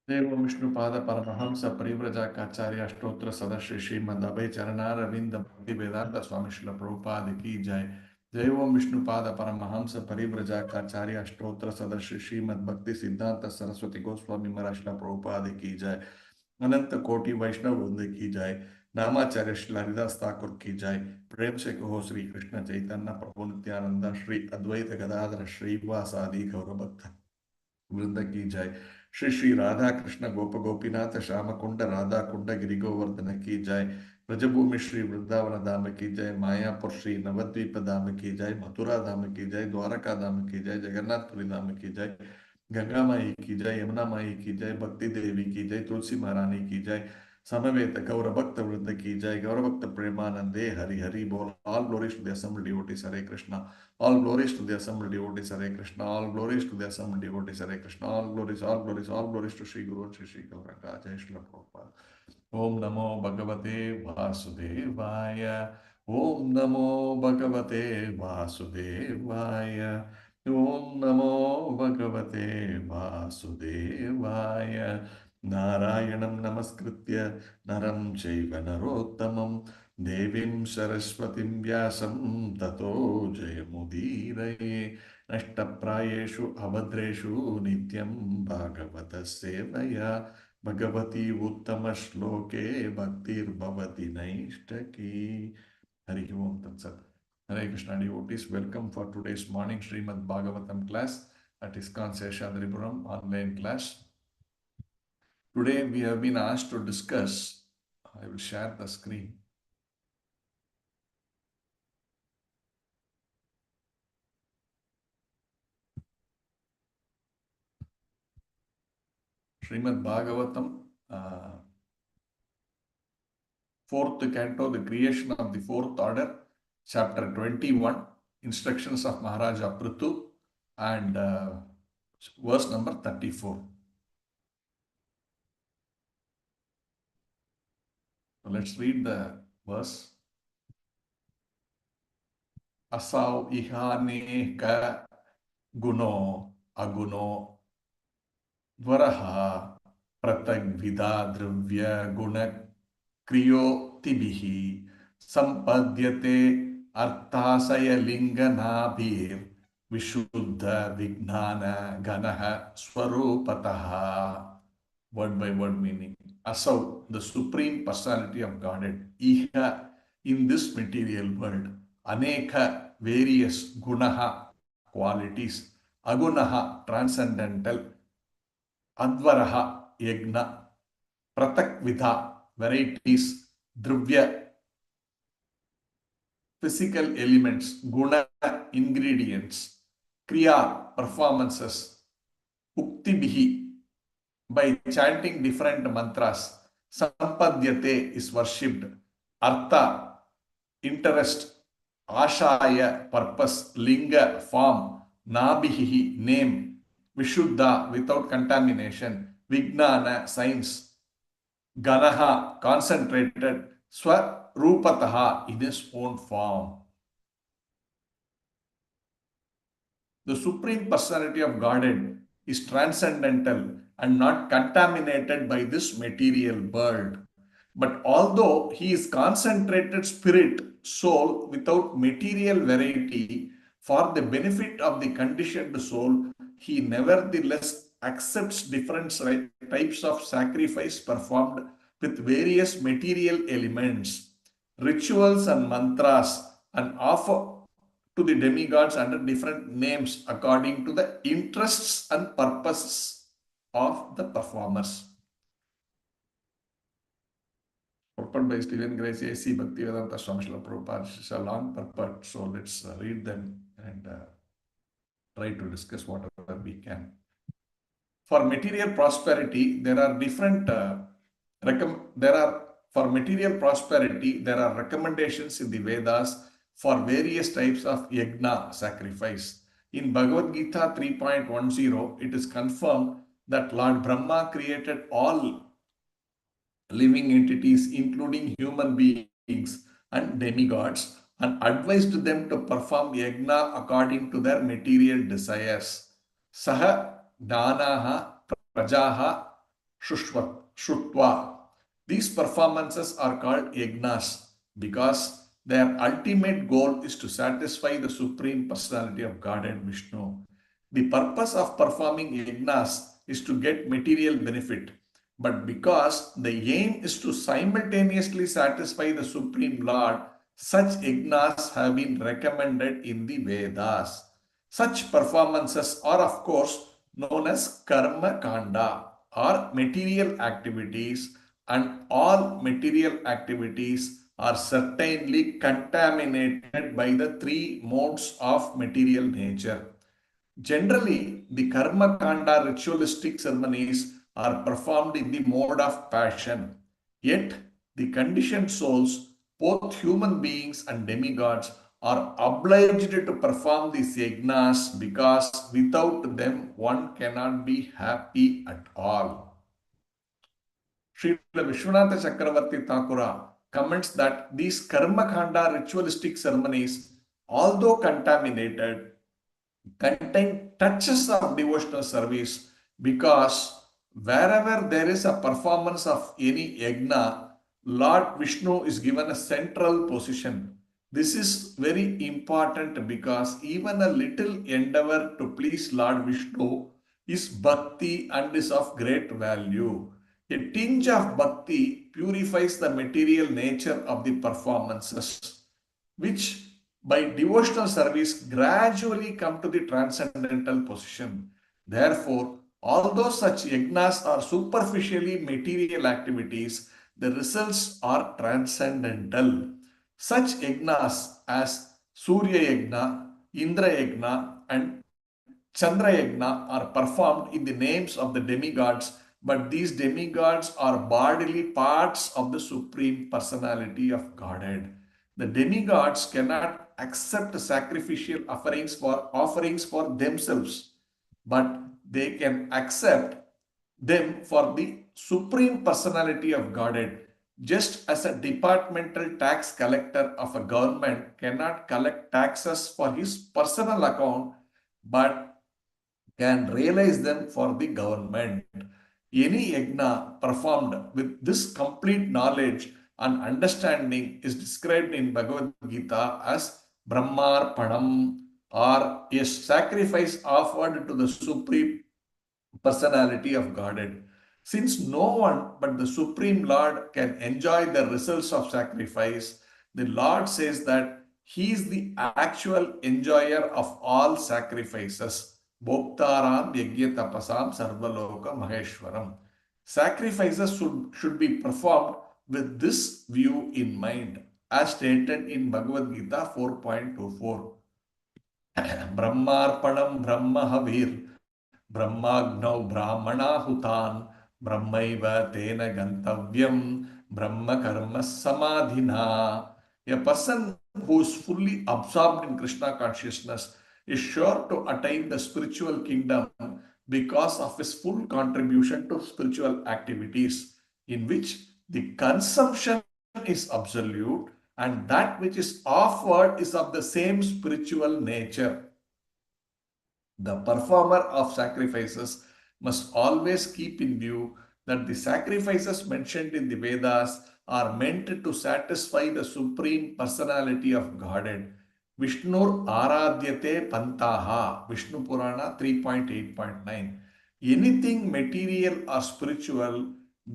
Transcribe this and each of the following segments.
देव विष्णुपाद परमहंस परिव्रजाचार्य अष्टोत्तर सदस्य श्रीमद अभय चरणारविंद भक्ति वेदांत स्वामी श्रील प्रभुपाद की जय। जय ओम विष्णुपाद परमहंस परिव्रजाचार्य अष्टोत्तर सदस्य श्रीमद भक्ति सिद्धांत सरस्वती गोस्वामी महाराज श्रील प्रभुपाद की जय। अनंत कोटि वैष्णव वृंद की जय। नामाचार्य श्री हरिदास ठाकुर की जय। प्रेम से कहो श्री कृष्ण चैतन्य प्रभु नित्यानंद श्री अद्वैत गदाधर श्रीवासादि गौर भक्त वृंद की जय। श्री श्री राधा कृष्ण गोप गोपीनाथ श्याम कुंड राधा कुंड गिरि गोवर्धन की जय। ब्रजभूमि श्री वृंदावन धाम की जय। मायापुर श्री नवद्वीप धाम की जय। मथुरा धाम की जय। द्वारका धाम की जय। जगन्नाथपुरी धाम की जय। गंगा माई की जय, यमुना माई की जय, भक्ति देवी की जय, तुलसी महारानी की जय, समवेत गौर भक्त वृंद की जय, गौर भक्त प्रेमानंदे हरि हरि बोल. All glories to the assembled devotees, Hare Krishna. All glories to the assembled devotees, Hare Krishna. All glories to the assembled devotees, Hare Krishna. All glories to Sri Guru and Sri Gauranga. Jai Srila Prabhupada. Om Namo Bhagavate Vasudevaya. Om Namo Bhagavate Vasudevaya. Om Namo Bhagavate Vasudevaya. Narayanam Namaskritya Naram Chaiva Narottamam Devim Saraswatim Vyasam Tato Jayamudiraye Nashtaprayeshu Abhadreshu Nityam Bhagavata Sevaya Bhagavati Uttama Shloke Bhaktir Bhavati Naishtaki. Hari Om Tat Sat. Hare Krishna devotees, welcome for today's morning Srimad Bhagavatam class at ISKCON Seshadripuram online class. Today we have been asked to discuss, I will share the screen. Srimad Bhagavatam, fourth canto, the creation of the fourth order, chapter 21, instructions of Maharaja Prithu, and verse number 34. So let's read the verse. Asau ihane ka guno aguno dvaraha pratagvida dravya guna kriyotibihi sampadyate arthasaya linganabhir vishuddha vignana ganaha swarupataha. Word by word meaning. Asau, the Supreme Personality of Godhead. Iha, in this material world. Aneka, various. Gunaha, qualities. Agunaha, transcendental. Advaraha, yagna. Pratakvidha, varieties. Dravya, physical elements. Guna, ingredients. Kriya, performances. Uktibihi, by chanting different mantras. Sampadyate is worshipped. Artha, interest. Ashaya, purpose. Linga, form. Nabhihi, name. Vishuddha, without contamination. Vignana, science. Ganaha, concentrated. Swarupataha, in his own form. The Supreme Personality of Godhead is transcendental and not contaminated by this material world. But although he is concentrated spirit, soul, without material variety, for the benefit of the conditioned soul, he nevertheless accepts different types of sacrifice performed with various material elements, rituals and mantras, and offer to the demigods under different names according to the interests and purposes of the performers. Purport by Stephen Grace, A.C. Bhaktivedanta Swami Srila Prabhupada. It's a long purport, so let's read them and try to discuss whatever we can. For material prosperity, there are different for material prosperity, there are recommendations in the Vedas for various types of yajna, sacrifice. In Bhagavad Gita 3.10, it is confirmed that Lord Brahma created all living entities, including human beings and demigods, and advised them to perform yajna according to their material desires. Saha danaha prajaha shrutva. These performances are called yajnas because their ultimate goal is to satisfy the Supreme Personality of Godhead Vishnu. The purpose of performing yajnas is to get material benefit, but because the aim is to simultaneously satisfy the Supreme Lord, such yajnas have been recommended in the Vedas. Such performances are, of course, known as karma kanda or material activities, and all material activities are certainly contaminated by the three modes of material nature. Generally, the karma kanda ritualistic ceremonies are performed in the mode of passion. Yet, the conditioned souls, both human beings and demigods, are obliged to perform these yajnas because without them one cannot be happy at all. Srila Vishwanatha Chakravarti Thakura comments that these karmakanda ritualistic ceremonies, although contaminated, contain touches of devotional service because wherever there is a performance of any yagna, Lord Vishnu is given a central position. This is very important because even a little endeavor to please Lord Vishnu is bhakti and is of great value. A tinge of bhakti purifies the material nature of the performances, which by devotional service gradually come to the transcendental position. Therefore, although such yagnas are superficially material activities, the results are transcendental. Such yagnas as Surya Yagna, Indra Yagna, and Chandra Yagna are performed in the names of the demigods, but these demigods are bodily parts of the Supreme Personality of Godhead. The demigods cannot accept sacrificial offerings for themselves, but they can accept them for the Supreme Personality of Godhead. Just as a departmental tax collector of a government cannot collect taxes for his personal account, but can realize them for the government. Any yagna performed with this complete knowledge and understanding is described in Bhagavad Gita as Brahmarpanam, or a sacrifice offered to the Supreme Personality of Godhead. Since no one but the Supreme Lord can enjoy the results of sacrifice, the Lord says that He is the actual enjoyer of all sacrifices. Bhoktaram yajna tapasam sarvaloka maheshwaram. Sacrifices should be performed with this view in mind, as stated in Bhagavad Gita 4.24. Brahmarpanam Brahmahavir ब्रह्माग्नौ ब्राह्मणाहुतान् ब्रह्मैव तेन गन्तव्यं ब्रह्म कर्म samadhina. A person who is fully absorbed in Krishna consciousness is sure to attain the spiritual kingdom because of his full contribution to spiritual activities, in which the consumption is absolute and that which is offered is of the same spiritual nature. The performer of sacrifices must always keep in view that the sacrifices mentioned in the Vedas are meant to satisfy the Supreme Personality of Godhead. Vishnur Aradhyate Pantaha, Vishnu Purana 3.8.9. Anything material or spiritual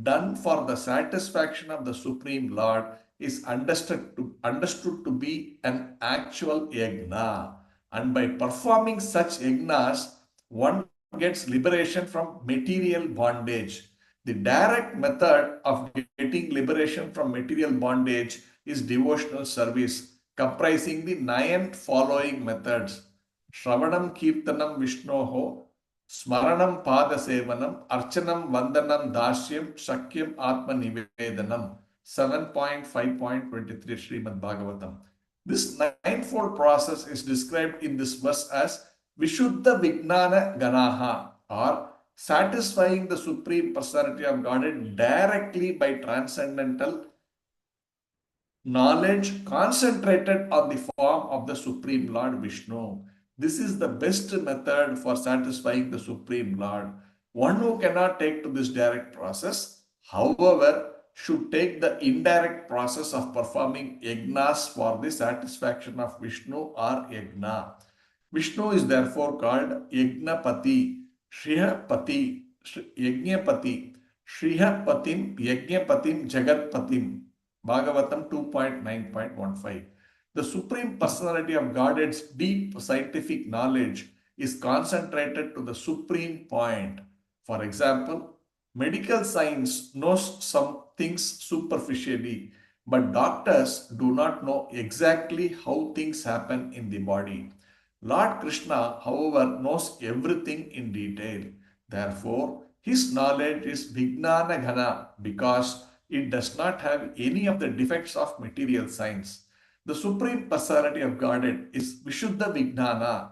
done for the satisfaction of the Supreme Lord is understood to be an actual yagna, and by performing such yagnas, one gets liberation from material bondage. The direct method of getting liberation from material bondage is devotional service, comprising the 9 following methods: Shravanam Kirtanam Vishnoho, Smaranam Padasevanam, Archanam Vandanam Dashyam, Shakyam Atma Nivedanam. 7.5.23 Srimad Bhagavatam. This ninefold process is described in this verse as Vishuddha Vijnana Ganaha, or satisfying the Supreme Personality of Godhead directly by transcendental knowledge concentrated on the form of the Supreme Lord Vishnu. This is the best method for satisfying the Supreme Lord. One who cannot take to this direct process, however, should take the indirect process of performing yagnas for the satisfaction of Vishnu or yagna. Vishnu is therefore called Yagnapati, Shrihapati, Yagnapati, Shrihapatim, Yagnapatim, Jagatpatim. Bhagavatam 2.9.15. The Supreme Personality of Godhead's deep scientific knowledge is concentrated to the supreme point. For example, medical science knows some things superficially, but doctors do not know exactly how things happen in the body. Lord Krishna, however, knows everything in detail. Therefore, his knowledge is Vijnana Ghana because it does not have any of the defects of material science. The Supreme Personality of Godhead is Vishuddha Vijnana,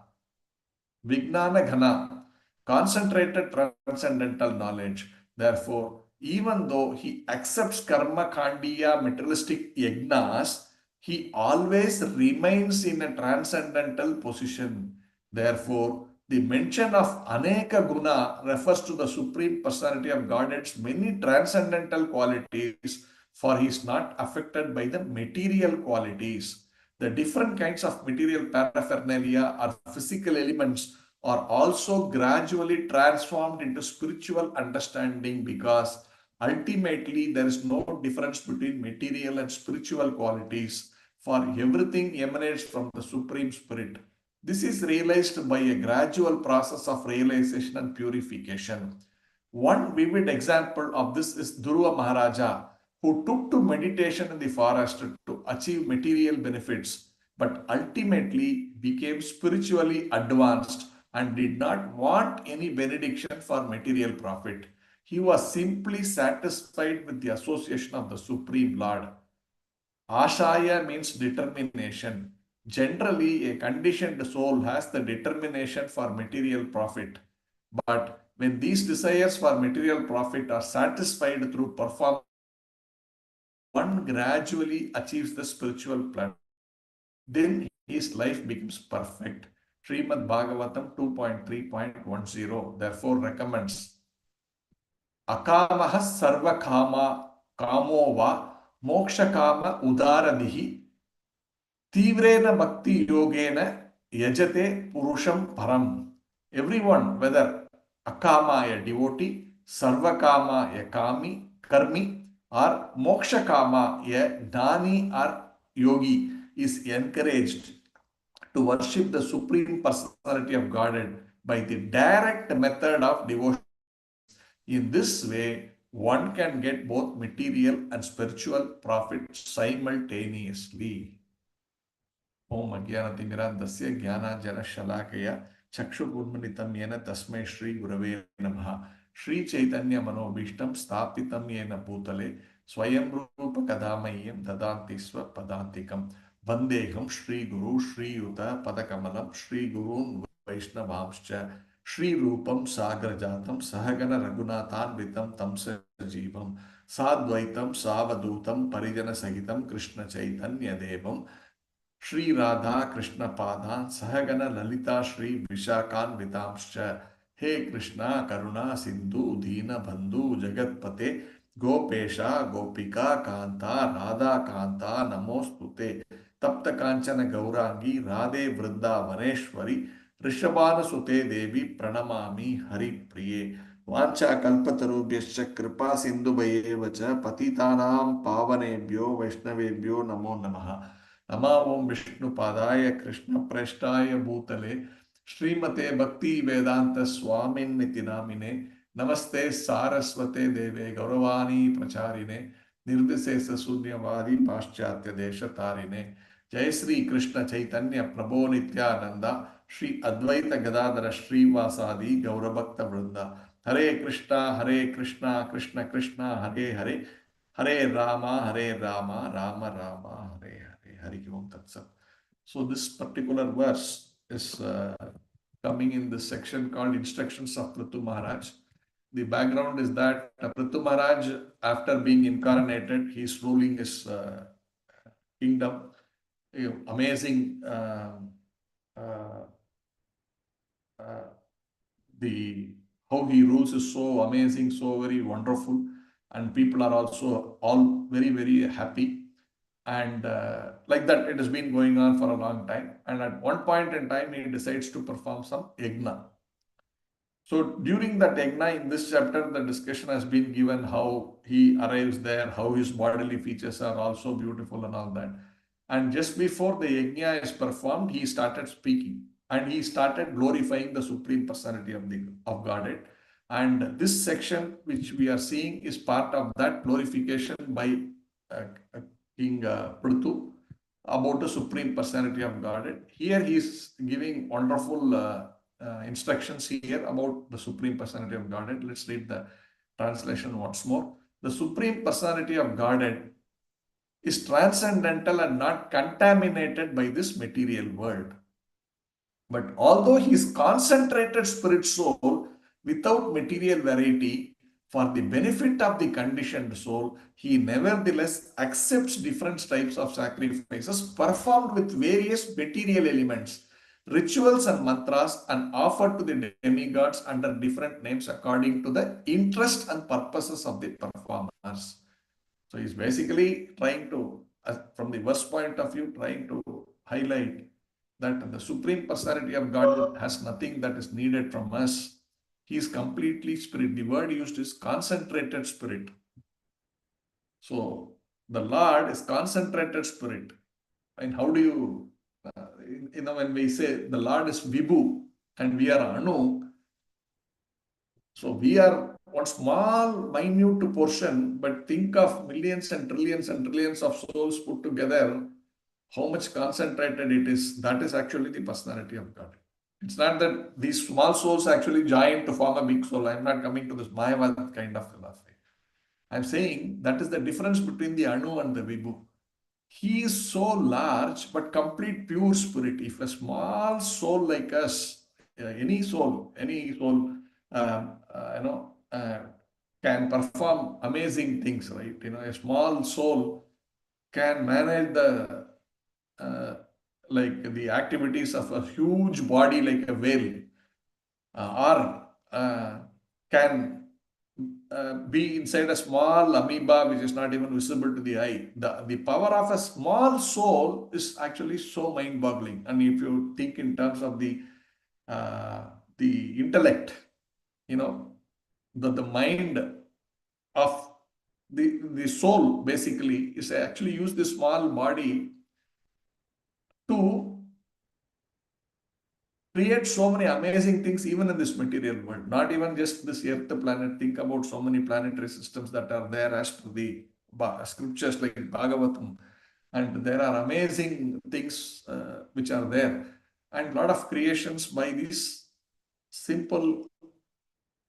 Vijnana Ghana, concentrated transcendental knowledge. Therefore, even though he accepts karma kandiya materialistic yagnas, he always remains in a transcendental position. Therefore, the mention of Aneka Guna refers to the Supreme Personality of Godhead's many transcendental qualities, for he is not affected by the material qualities. The different kinds of material paraphernalia or physical elements are also gradually transformed into spiritual understanding because ultimately there is no difference between material and spiritual qualities, for everything emanates from the Supreme Spirit. This is realized by a gradual process of realization and purification. One vivid example of this is Dhruva Maharaja, who took to meditation in the forest to achieve material benefits, but ultimately became spiritually advanced and did not want any benediction for material profit. He was simply satisfied with the association of the Supreme Lord. Ashaya means determination. Generally, a conditioned soul has the determination for material profit. But when these desires for material profit are satisfied through performance, one gradually achieves the spiritual plan. Then his life becomes perfect. Srimad Bhagavatam 2.3.10 therefore recommends Akamaha sarva kama kamo va moksha kama udaradihi Tivrena bhakti yogena yajate purusham param. Everyone, whether akama a devotee, sarvakama a kami, karmi, or moksha kama a dani or yogi, is encouraged to worship the Supreme Personality of Godhead by the direct method of devotion. In this way, one can get both material and spiritual profit simultaneously. ओम अज्ञानतिमिरान्धस्य ज्ञानाञ्जनशलाकया चक्षुरुन्मिलितं येन तस्मै श्रीगुरवे नमः श्रीचैतन्यमनोभीष्टं स्थापितं येन भूतले स्वयं रूप कदा मह्यं ददाति स्वपदान्तिकं वन्देऽहं श्रीगुरु श्रीयुत पदकमलं श्रीगुरून् वैष्णवांश्च श्रीरूपं सागरजातं सहगण रघुनाथान्वितं तं सजीवं साद्वैतं सावधूतं परिजनसहितं कृष्णचैतन्यदेवं Shri Radha Krishna Pada Sahagana Lalita Shri Vishakan Vitamscha He Krishna Karuna Sindhu Dina Bandhu Jagatpate Gopesha Gopika Kanta Radha Kanta Namostute Tapta Kanchana Gaurangi Radhe Vrinda Vaneshwari Rishabhana Sute Devi Pranamami Hari Priye Vancha Kalpatarubhyascha Kripa Sindhu Bhayevacha Patitanam Pavanebhyo Vaishnavebhyo Namo Namaha नमा ओम विष्णु पादाय कृष्ण प्रेष्ठाय भूतले श्रीमते भक्ति वेदांत स्वामिन्निति नामिने नमस्ते सारस्वते देवे गौरवाणी प्रचारिणे निर्विशेष शून्यवादी पाश्चात्य देश तारिणे जय श्री कृष्ण चैतन्य प्रभो नित्यानंदा श्री अद्वैत गदाधर श्रीवासादि गौरभक्त वृंदा हरे Krishna Krishna Krishna Hare Hare Hare Rama Ram Ram Hare Hare Hari Om Tat Sat. So this particular verse is coming in this section called Instructions of Prithu Maharaj. The background is that Prithu Maharaj, after being incarnated, he is ruling his kingdom. Amazing uh, the how he rules is so amazing, so very wonderful, and people are also all very, very happy. And like that, it has been going on for a long time. And at one point in time, he decides to perform some yagna. So during that yagna, in this chapter, the discussion has been given how he arrives there, how his bodily features are also beautiful and all that. And just before the yagna is performed, he started speaking and he started glorifying the Supreme Personality of Godhead. And this section, which we are seeing, is part of that glorification by King Prithu. about the Supreme Personality of Godhead. Here he is giving wonderful instructions here about the Supreme Personality of Godhead. Let's read the translation once more. The Supreme Personality of Godhead is transcendental and not contaminated by this material world. But although he is concentrated spirit soul without material variety, for the benefit of the conditioned soul, he nevertheless accepts different types of sacrifices performed with various material elements, rituals and mantras, and offered to the demigods under different names according to the interest and purposes of the performers. So he's basically trying to, from the verse point of view, trying to highlight that the Supreme Personality of God has nothing that is needed from us. He is completely spirit. The word used is concentrated spirit. So the Lord is concentrated spirit. And how do you, when we say the Lord is Vibhu and we are Anu, so we are one small, minute portion, but think of millions and trillions of souls put together, how much concentrated it is. That is actually the personality of God. It's not that these small souls actually join to form a big soul. I'm not coming to this Mayavad kind of philosophy. I'm saying that is the difference between the Anu and the Vibhu. He is so large, but complete pure spirit. If a small soul like us, any soul, can perform amazing things, right? A small soul can manage the activities of a huge body like a whale, or can be inside a small amoeba which is not even visible to the eye. The power of a small soul is actually so mind-boggling. And if you think in terms of the intellect, the mind of the soul basically is actually use this small body to create so many amazing things even in this material world, not even just this earth planet. Think about so many planetary systems that are there as per the scriptures like Bhagavatam, and there are amazing things which are there, and a lot of creations by this simple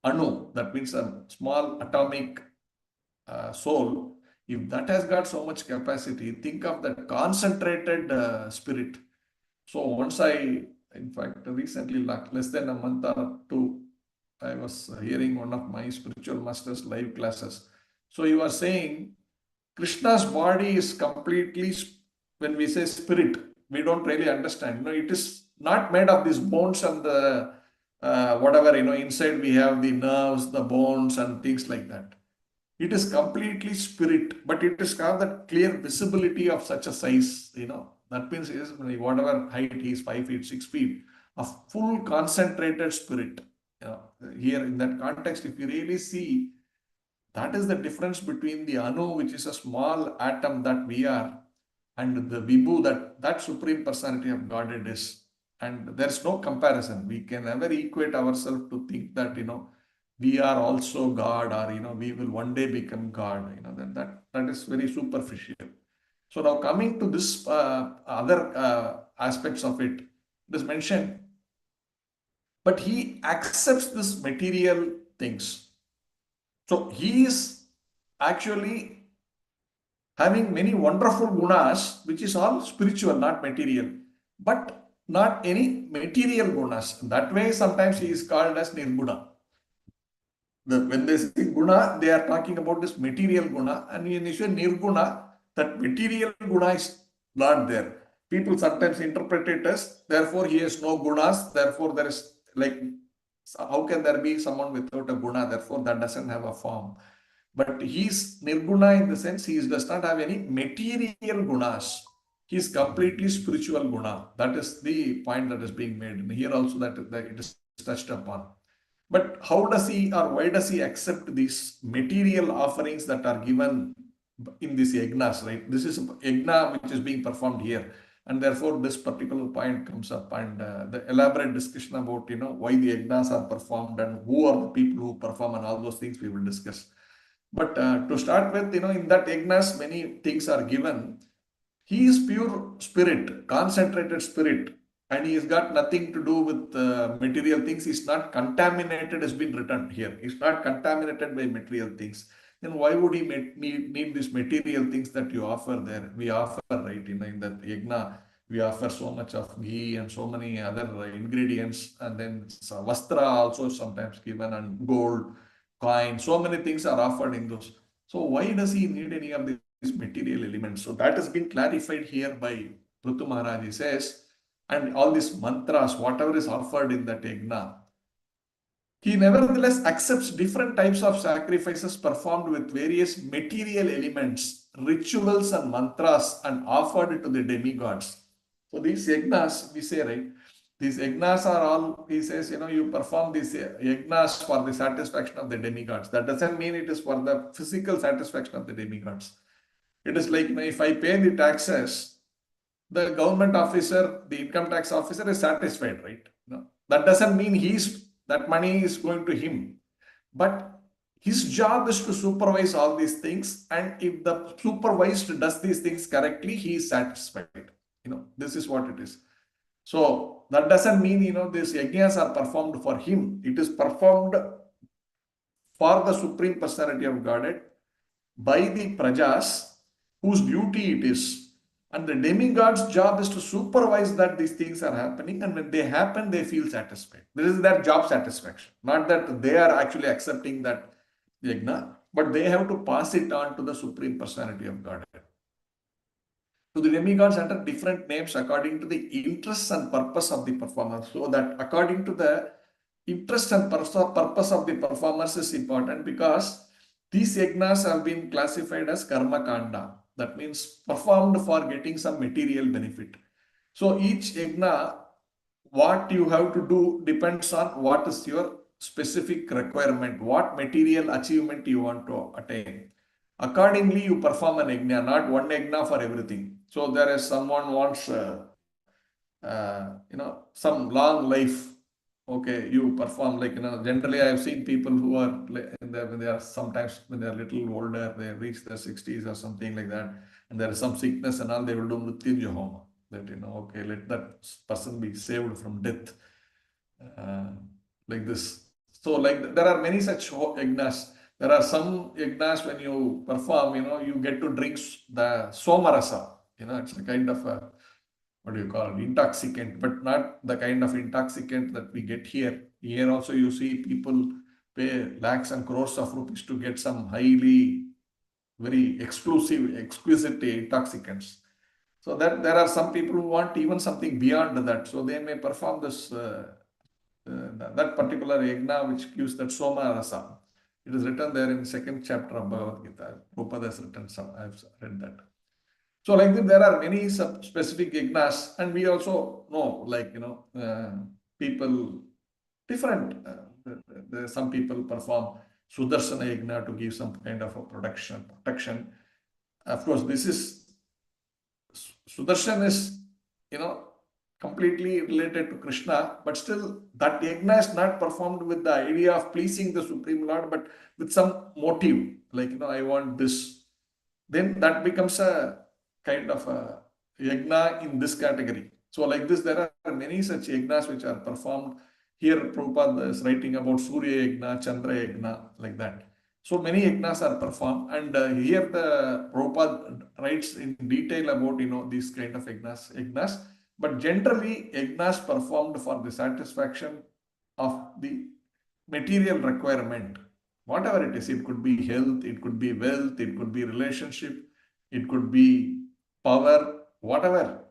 Anu, that means a small atomic soul. If that has got so much capacity, think of that concentrated spirit. So once in fact, recently, like less than a month or two, I was hearing one of my spiritual masters live classes. So he was saying Krishna's body is completely, when we say spirit, we don't really understand. It is not made of these bones and the whatever, inside we have the nerves, the bones and things like that. It is completely spirit, but it is got that clear visibility of such a size, That means is whatever height he is, 5 feet, 6 feet, a full concentrated spirit. Here in that context, if you really see, that is the difference between the Anu, which is a small atom that we are, and the Vibhu, that Supreme Personality of Godhead is. And there's no comparison. We can never equate ourselves to think that, we are also God, or, we will one day become God. That is very superficial. So now coming to this other aspects of it, it is mentioned, but he accepts this material things. So he is actually having many wonderful gunas, which is all spiritual, not material, but not any material gunas. That way, sometimes he is called as Nirguna. When they say guna, they are talking about this material guna, and when you say Nirguna, that material guna is not there. People sometimes interpret it as, therefore he has no gunas, therefore there is how can there be someone without a guna, therefore that doesn't have a form. But he is Nirguna in the sense he does not have any material gunas. He is completely spiritual guna. That is the point that is being made. And here also that it is touched upon. But how does he, or why does he accept these material offerings that are given in these yagnas, right? This is a yagna which is being performed here. And therefore, this particular point comes up, and the elaborate discussion about, why the yagnas are performed and who are the people who perform and all those things we will discuss. But to start with, in that yagnas, many things are given. He is pure spirit, concentrated spirit, and he has got nothing to do with material things. He's not contaminated, has been written here. He's not contaminated by material things. Then why would he need these material things that you offer there? We offer, right? In that yagna, we offer so much of ghee and so many other ingredients, and then vastra also sometimes given, and gold, coin. So many things are offered in those. So why does he need any of these material elements? So that has been clarified here by Prithu Maharaj. He says, and all these mantras, whatever is offered in that yagna, he nevertheless accepts different types of sacrifices performed with various material elements, rituals and mantras, and offered to the demigods. So these yagnas, we say, right? These yagnas are all, he says, you perform these yagnas for the satisfaction of the demigods. That doesn't mean it is for the physical satisfaction of the demigods. It is like, if I pay the taxes, the government officer, the income tax officer is satisfied, right? That doesn't mean that money is going to him. But his job is to supervise all these things. And if the supervised does these things correctly, he is satisfied. This is what it is. So that doesn't mean, these yajnas are performed for him. It is performed for the Supreme Personality of Godhead by the prajas whose duty it is. And the demigod's job is to supervise that these things are happening, and when they happen, they feel satisfied. This is their job satisfaction. Not that they are actually accepting that yajna, but they have to pass it on to the Supreme Personality of Godhead. To the demigods under different names according to the interests and purpose of the performance. So that according to the interest and purpose of the performance is important, because these yagnas have been classified as karma kanda. That means performed for getting some material benefit. So each yagna, what you have to do depends on what is your specific requirement, what material achievement you want to attain. Accordingly, you perform an yagna, not one yagna for everything. So there is someone wants, some long life. Okay, you perform like, generally I have seen people who are when they are sometimes when they are little older, they reach their 60s or something like that, and there is some sickness and all, they will do Mrityunjaya Homa. That, okay, let that person be saved from death. Like this. So like there are many such yagnas. There are some yagnas when you perform, you get to drink the somarasa. It's a kind of a, what do you call it, intoxicant, but not the kind of intoxicant that we get here. Here also you see people pay lakhs and crores of rupees to get some highly, very exclusive, exquisite intoxicants. So that there are some people who want even something beyond that. So they may perform this that particular yagna which gives that soma rasa. It is written there in second chapter of Bhagavad Gita. Prabhupada has written some. I have read that. So like this, there are many specific yagnas, and we also know, like, people different. Some people perform Sudarshana yagna to give some kind of a protection. Of course, this is Sudarshan is, completely related to Krishna, but still that yagna is not performed with the idea of pleasing the Supreme Lord, but with some motive, like, I want this. Then that becomes a kind of a yagna in this category. So like this, there are many such yagnas which are performed. Here Prabhupada is writing about Surya yagna, Chandra yagna, like that. So many yagnas are performed, and here the Prabhupada writes in detail about, these kind of yagnas. But generally, yagnas performed for the satisfaction of the material requirement, whatever it is. It could be health, it could be wealth, it could be relationship, it could be power, whatever.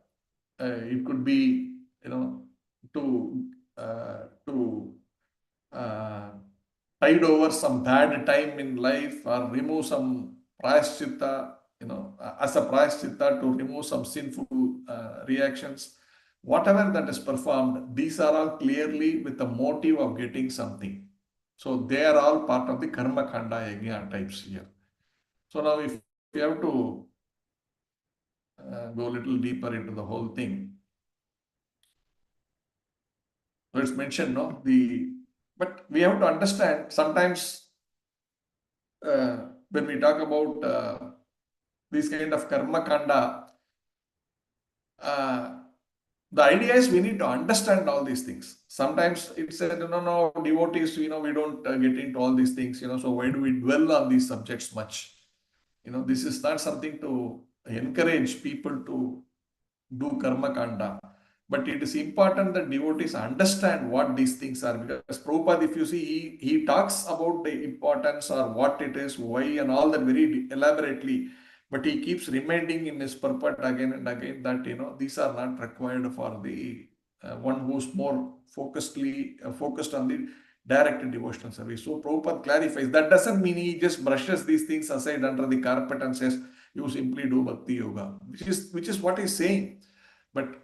It could be, to tide over some bad time in life, or remove some prayaschitta, as a prayaschitta to remove some sinful reactions. Whatever that is performed, these are all clearly with the motive of getting something. So they are all part of the karma khanda yajna types here. So now if you have to go a little deeper into the whole thing, let's mention, but we have to understand sometimes when we talk about these kind of karma kanda, uh, the idea is we need to understand all these things. Sometimes it's said, no, no, devotees, we don't get into all these things, so why do we dwell on these subjects much? This is not something to encourage people to do karma kanda. But it is important that devotees understand what these things are, because Prabhupada, if you see, he talks about the importance or what it is, why, and all that very elaborately. But he keeps reminding in his purport again and again that these are not required for the one who's more focused on the direct devotional service. So Prabhupada clarifies that doesn't mean he just brushes these things aside under the carpet and says you simply do bhakti yoga, which is what he's saying. But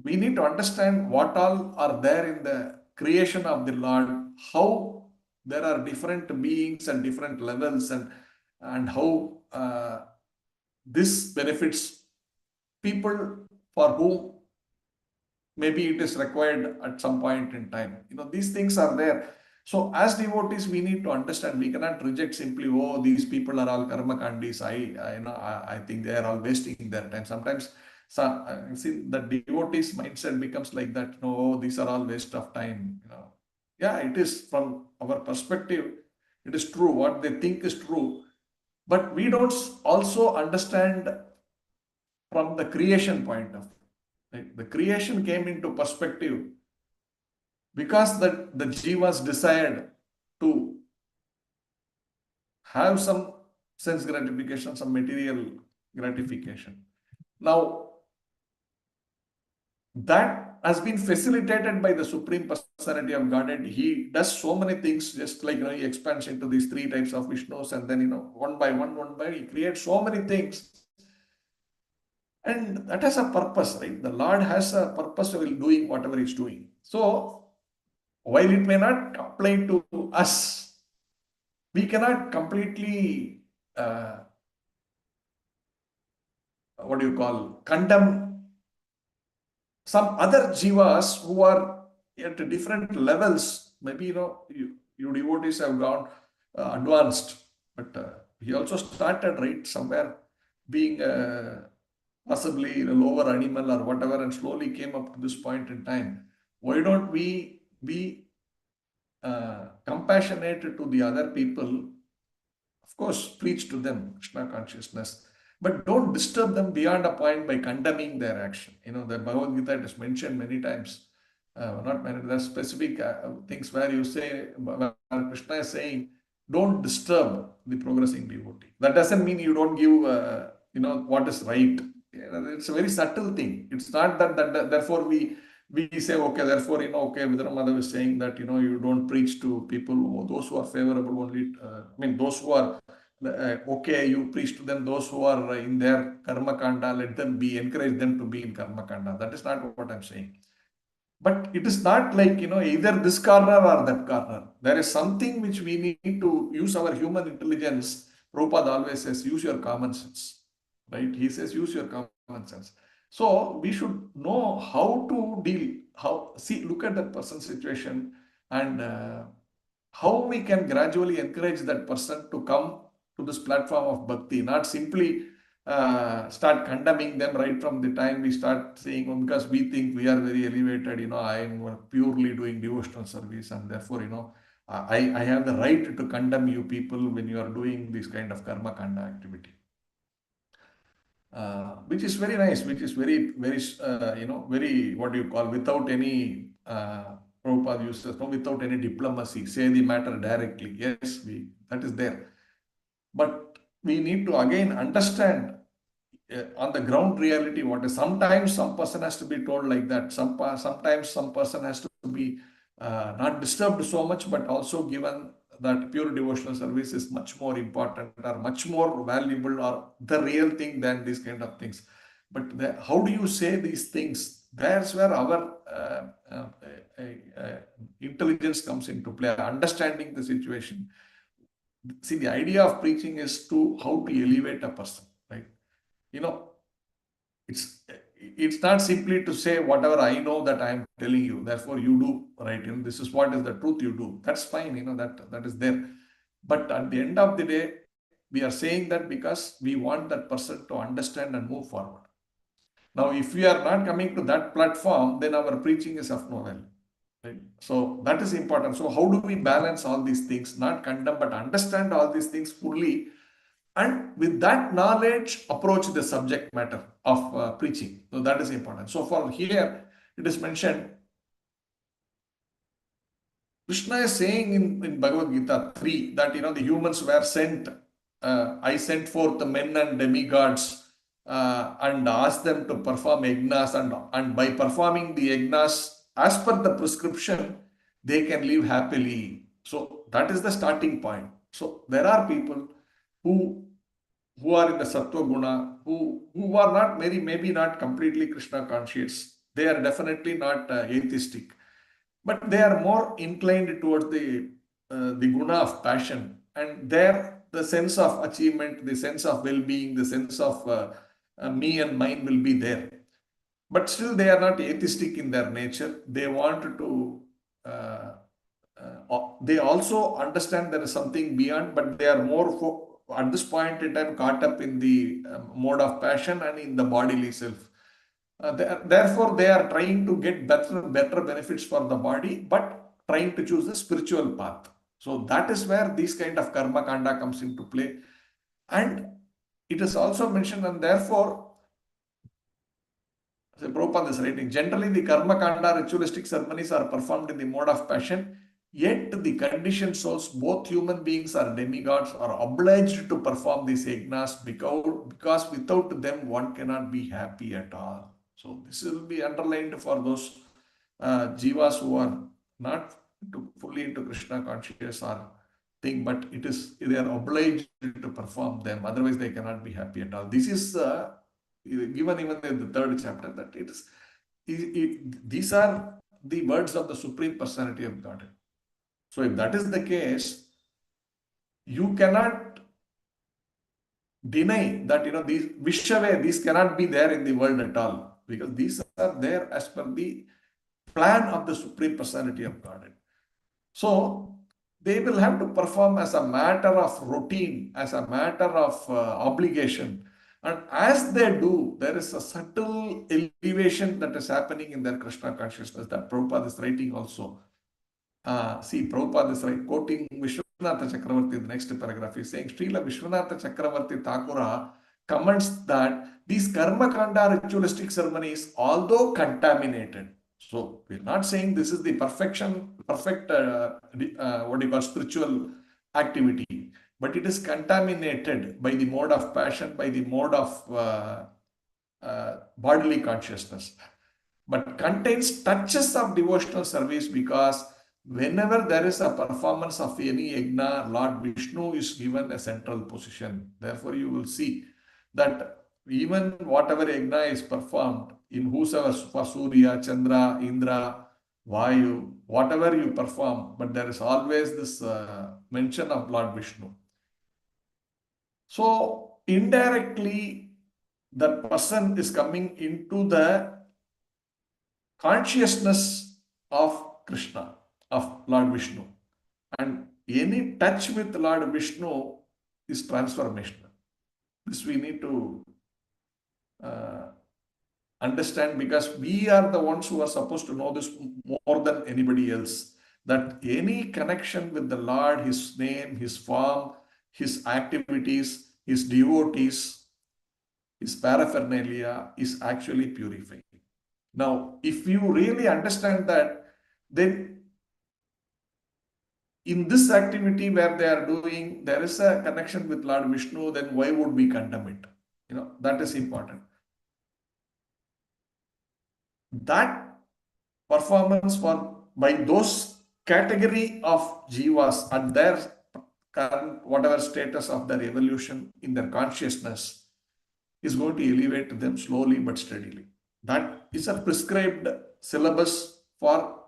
we need to understand what all are there in the creation of the Lord, how there are different beings and different levels, and how this benefits people for whom maybe it is required at some point in time. These things are there. So as devotees, we need to understand. We cannot reject simply, oh, these people are all karma kandis. I think they are all wasting their time. Sometimes, see, the devotees mindset becomes like that. No, these are all waste of time. Yeah, it is from our perspective. It is true. What they think is true, but we don't also understand from the creation point of view. Right? The creation came into perspective because the jivas desired to have some sense gratification, some material gratification. Now, that has been facilitated by the Supreme Personality of Godhead. He does so many things, just like he expands into these three types of Vishnus, and then one by one, he creates so many things. And that has a purpose, right? The Lord has a purpose while doing whatever He's doing. So, while it may not apply to us, we cannot completely, condemn some other jivas who are at different levels. Maybe, you devotees have gone advanced, but he also started, right, somewhere being possibly a lower animal or whatever, and slowly came up to this point in time. Why don't we be compassionate to the other people? Of course, preach to them Krishna consciousness, but don't disturb them beyond a point by condemning their action. The Bhagavad Gita is mentioned many times. Not many, there are specific things where you say, where Krishna is saying, don't disturb the progressing devotee. That doesn't mean you don't give, what is right. It's a very subtle thing. It's not that therefore we say, okay, therefore, okay, Vidura Madhava is saying that, you don't preach to people, those who are favorable only, those who are okay, you preach to them. Those who are in their karma kanda, let them encourage them to be in karma kanda. That is not what I'm saying. But it is not like, either this corner or that corner. There is something which we need to use our human intelligence. Prabhupada always says, use your common sense, right? He says, use your common sense. So we should know how to deal, look at that person's situation, and how we can gradually encourage that person to come to this platform of bhakti, not simply start condemning them right from the time we start saying, oh, because we think we are very elevated, I am purely doing devotional service, and therefore, I have the right to condemn you people when you are doing this kind of karma kanda activity. Which is very nice, which is very, very, very, without any, Prabhupada uses, no, without any diplomacy, say the matter directly. Yes, that is there. But we need to again understand on the ground reality what is. Sometimes some person has to be told like that. Sometimes some person has to be not disturbed so much, but also given that pure devotional service is much more important or much more valuable or the real thing than these kind of things. But how do you say these things? That's where our intelligence comes into play, understanding the situation. See, the idea of preaching is to how to elevate a person, right? It's not simply to say whatever I know that I am telling you, therefore you do, right? This is what is the truth, you do. That's fine, that is there. But at the end of the day, we are saying that because we want that person to understand and move forward. Now, if we are not coming to that platform, then our preaching is of no value. Right? So that is important. So how do we balance all these things? Not condemn, but understand all these things fully, and with that knowledge, approach the subject matter of preaching. So that is important. So for here, it is mentioned, Krishna is saying in Bhagavad Gita 3 that the humans were sent. I sent forth the men and demigods and asked them to perform yagnas, and by performing the yagnas as per the prescription, they can live happily. So that is the starting point. So there are people who are in the sattva guna, who are not maybe not completely Krishna conscious. They are definitely not atheistic, but they are more inclined towards the guna of passion, and there the sense of achievement, the sense of well-being, the sense of me and mine will be there. But still, they are not atheistic in their nature. They want to. They also understand there is something beyond, but they are more at this point in time caught up in the mode of passion and in the bodily self. Therefore, they are trying to get better benefits for the body, but trying to choose the spiritual path. So that is where this kind of karma kanda comes into play. And it is also mentioned, and therefore, so Prabhupada is writing, generally the karma kanda ritualistic ceremonies are performed in the mode of passion, yet the conditioned souls, both human beings or demigods, are obliged to perform these yagnas because without them one cannot be happy at all. So this will be underlined for those jivas who are not fully into Krishna consciousness or thing, but they are obliged to perform them. Otherwise, they cannot be happy at all. This is given even in the third chapter, that these are the words of the Supreme Personality of Godhead. So if that is the case, you cannot deny that these Vishwave, these cannot be there in the world at all, because these are there as per the plan of the Supreme Personality of Godhead. So they will have to perform as a matter of routine, as a matter of obligation. And as they do, there is a subtle elevation that is happening in their Krishna consciousness that Prabhupada is writing also. See, Prabhupada is quoting Vishwanatha Chakravarti in the next paragraph. He's saying, Srila Vishwanatha Chakravarti Thakura comments that these karma kanda ritualistic ceremonies, although contaminated, so we're not saying this is the perfect what do you call spiritual activity, but it is contaminated by the mode of passion, by the mode of bodily consciousness, but contains touches of devotional service, because whenever there is a performance of any yagna, Lord Vishnu is given a central position. Therefore, you will see that even whatever yagna is performed in whosoever, for Surya, Chandra, Indra, Vayu, whatever you perform, but there is always this mention of Lord Vishnu. So indirectly, that person is coming into the consciousness of Krishna, of Lord Vishnu. And any touch with Lord Vishnu is transformational. This we need to understand, because we are the ones who are supposed to know this more than anybody else. That any connection with the Lord, His name, His form, His activities, His devotees, His paraphernalia is actually purifying. Now, if you really understand that, then in this activity where they are doing, there is a connection with Lord Vishnu, then why would we condemn it? That is important. That performance by those category of jivas at their current whatever status of their evolution in their consciousness is going to elevate them slowly but steadily. That is a prescribed syllabus for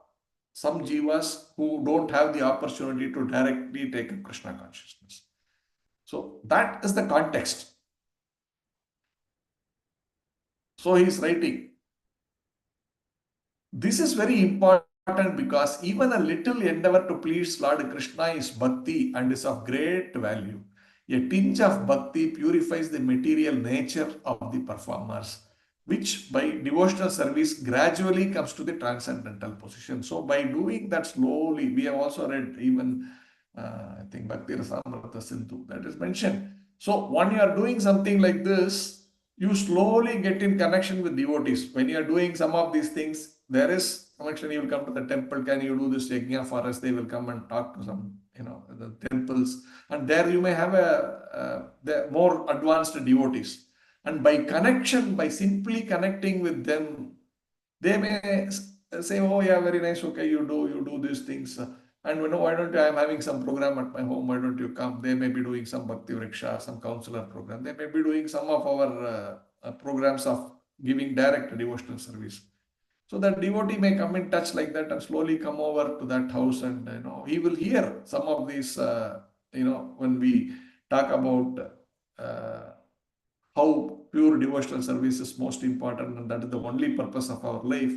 some jivas who don't have the opportunity to directly take a Krishna consciousness. So that is the context. So he is writing, this is very important because even a little endeavor to please Lord Krishna is bhakti and is of great value. A tinge of bhakti purifies the material nature of the performers. which by devotional service gradually comes to the transcendental position. So by doing that slowly, we have also read even, I think Bhakti Rasamrita Sindhu, that is mentioned. So when you are doing something like this, you slowly get in connection with devotees. When you are doing some of these things, there is connection. You will come to the temple. Can you do this yajna for us? They will come and talk to some, the temples, and there you may have the more advanced devotees. And by connection, by simply connecting with them, they may say, "Oh, yeah, very nice. Okay, you do these things. And why don't you? I'm having some program at my home. Why don't you come?" They may be doing some Bhakti Vriksha, some counselor program. They may be doing some of our programs of giving direct devotional service. So that devotee may come in touch like that and slowly come over to that house, and he will hear some of these. When we talk about. How pure devotional service is most important and that is the only purpose of our life,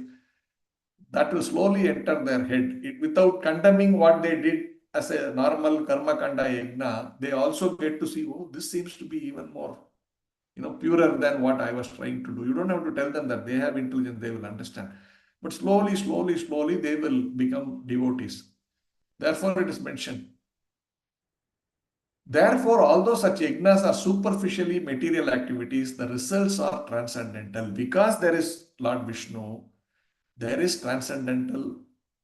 that will slowly enter their head. Without condemning what they did as a normal karma kanda yajna, they also get to see, oh, this seems to be even more, purer than what I was trying to do. You don't have to tell them that. They have intelligence, they will understand. But slowly, slowly, slowly, they will become devotees. Therefore, it is mentioned. Therefore, although such yajnas are superficially material activities, the results are transcendental. Because there is Lord Vishnu, there is transcendental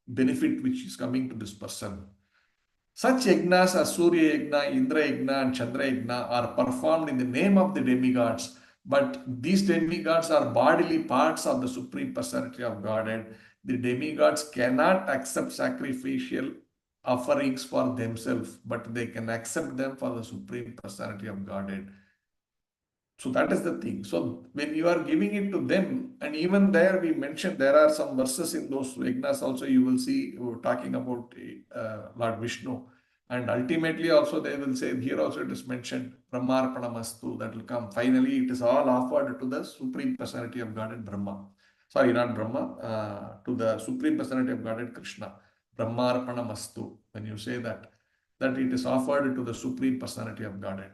benefit which is coming to this person. Such yajnas as Surya Yajna, Indra Yajna, and Chandra Yajna are performed in the name of the demigods. But these demigods are bodily parts of the Supreme Personality of Godhead. The demigods cannot accept sacrificial offerings for themselves, but they can accept them for the Supreme Personality of Godhead. So that is the thing. So when you are giving it to them, and even there we mentioned there are some verses in those yajnas also, you will see talking about Lord Vishnu. And ultimately also they will say, here also it is mentioned, Brahmarpanamastu, that will come. Finally, it is all offered to the Supreme Personality of Godhead Brahma. Sorry, not Brahma, to the Supreme Personality of Godhead Krishna. Brahmarpanamastu. When you say that it is offered to the Supreme Personality of Godhead.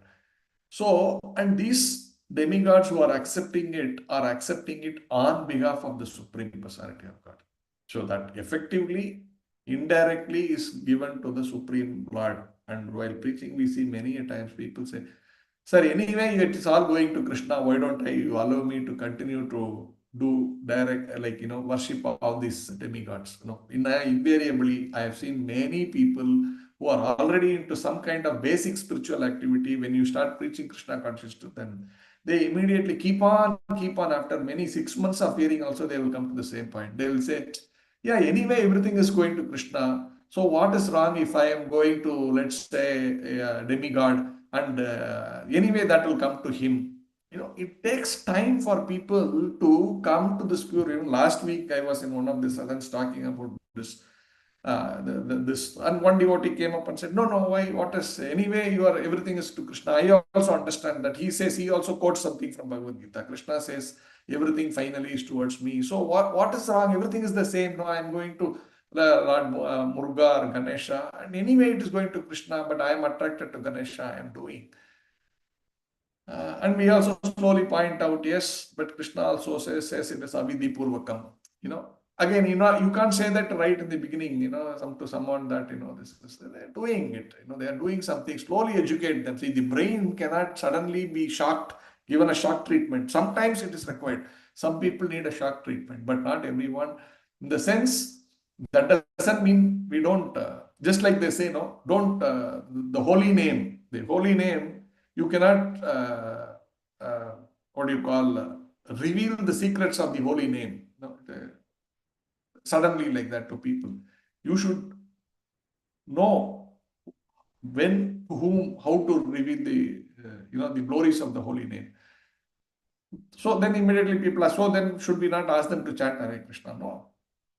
So, and these demigods who are accepting it are accepting it on behalf of the Supreme Personality of God. So that effectively, indirectly is given to the Supreme Lord. And while preaching, we see many a times people say, "Sir, anyway, it is all going to Krishna. Why don't you allow me to continue to do direct, worship of these demigods?" Invariably, I have seen many people who are already into some kind of basic spiritual activity. When you start preaching Krishna consciousness to them, they immediately keep on. After many 6 months of hearing, also they will come to the same point. They will say, "Yeah, anyway, everything is going to Krishna. So what is wrong if I am going to, let's say, a demigod, and anyway that will come to him?" It takes time for people to come to this pure. Even last week, I was in one of the salons talking about this. This, and one devotee came up and said, "No, no, why? What is? Anyway, everything is to Krishna." I also understand that. He says, he also quotes something from Bhagavad Gita. Krishna says, "Everything finally is towards me." So what is wrong? Everything is the same. No, I am going to Lord Muruga or Ganesha, and anyway it is going to Krishna, but I am attracted to Ganesha. I am doing. And we also slowly point out, yes, but Krishna also says it is avidhi purvakam. Again, you can't say that right in the beginning, to someone that, they're doing it, they are doing something, slowly educate them. See, the brain cannot suddenly be shocked, given a shock treatment. Sometimes it is required. Some people need a shock treatment, but not everyone. In the sense, that doesn't mean we don't, just like they say, no, don't, the holy name, you cannot, what do you call, reveal the secrets of the holy name. Suddenly like that to people. You should know when, whom, how to reveal the, the glories of the holy name. So then immediately people are, so then should we not ask them to chant Hare Krishna? No.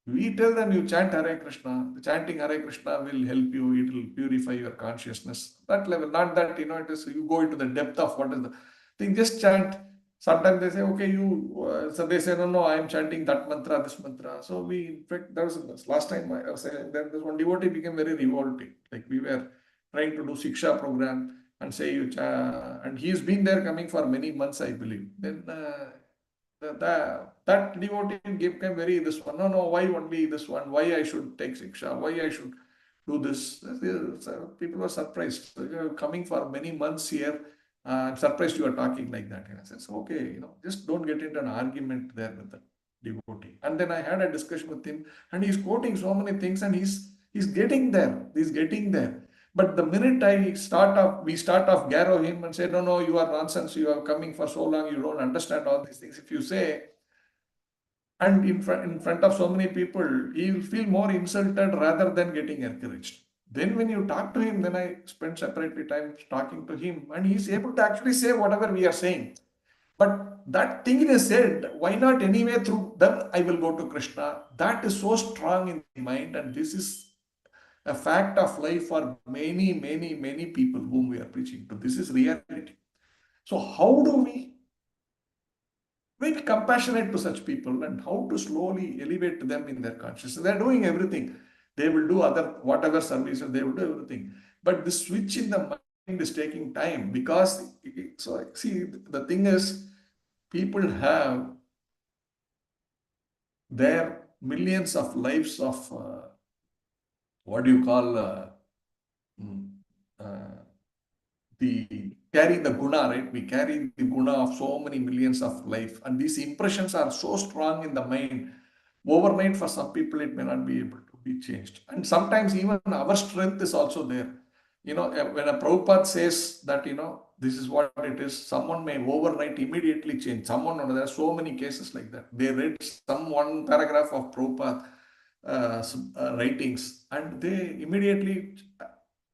We tell them, you chant Hare Krishna. The chanting Hare Krishna will help you. It will purify your consciousness. That level, not that, it is, you go into the depth of what is the thing. Just chant. Sometimes they say, okay, so they say, no, no, I am chanting that mantra, this mantra. So we, in fact, there was last time I was saying, there this one devotee became very revolting. Like we were trying to do Siksha program and say, and he's been there coming for many months, I believe. Then that devotee became very this one. No, no, why only this one? Why I should take Shiksha? Why I should do this? People were surprised. You're coming for many months here. I'm surprised you are talking like that. I said, okay, just don't get into an argument there with the devotee. And then I had a discussion with him, and he's quoting so many things, and he's getting there. He's getting there. But the minute we start off garrow him and say, no, no, you are nonsense, you are coming for so long, you don't understand all these things. If you say, and in front of so many people, he will feel more insulted rather than getting encouraged. Then when you talk to him, then I spend separately time talking to him, and he's able to actually say whatever we are saying. But that thing is said, why not anyway through them I will go to Krishna? That is so strong in the mind, and this is a fact of life for many, many, many people whom we are preaching to. This is reality. So how do we be compassionate to such people, and how to slowly elevate them in their consciousness? They're doing everything. They will do whatever services, they will do everything. But the switch in the mind is taking time, because, so see, the thing is, people have their millions of lives of what do you call mm, uh, the carry the guna, right? We carry the guna of so many millions of life, and these impressions are so strong in the mind. Overnight, for some people, it may not be able to be changed. And sometimes even our strength is also there. When a Prabhupada says that, this is what it is, someone may overnight immediately change. There are so many cases like that. They read some one paragraph of Prabhupada writings, and they immediately